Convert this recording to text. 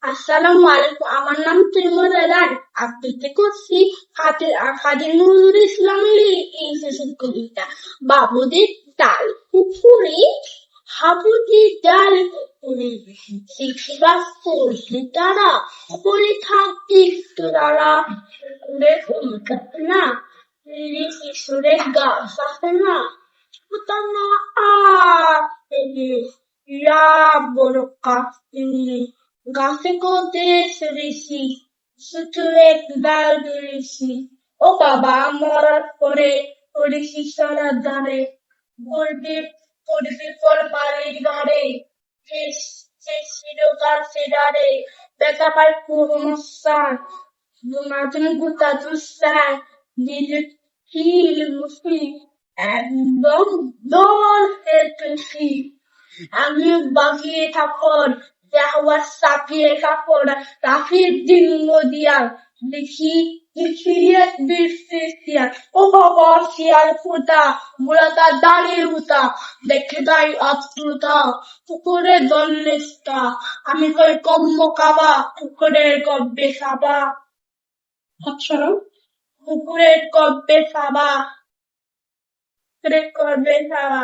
আসসালামু আলাইকুম। আমার নাম তৈমুর আলান। আবৃত্তি করছি কাজী নজরুল ইসলামের এই শেষের কবিতা বাবুদের ডাল পুকুরে হাবুদের ডাল পুকুরে শিক্ষা করছে তারা বলে থাকতে একটু তারা না কিশোরের গাছ আছে না Utama ya boroka গাছে দেশি শুধু একবার বেশি ও বাবা মরার পরে পড়েছি সারা ধারে পড়বে পড়বে পর বাড়ির ঘরে সে শিরোকার সেডারে দেখা পায় কুমসান দুমাজন গুতা দুসান দিল হিল মুসি একদম দল হেঁটেছি আমি বাগিয়ে কাপড় দেওয়া চাপিয়ে কাপড় রাফির দিন নদিয়ার দেখি এক বৃষ্টিয়া ও বাবা শিয়াল ফুটা মুড়াতা দাঁড়িয়ে উতা দেখে তাই আত্মতা পুকুরে দল্লেসটা আমি কই কম্ম কাবা পুকুরের গব্বে খাবা অক্ষর পুকুরের গব্বে খাবা পুকুরের গব্বে খাবা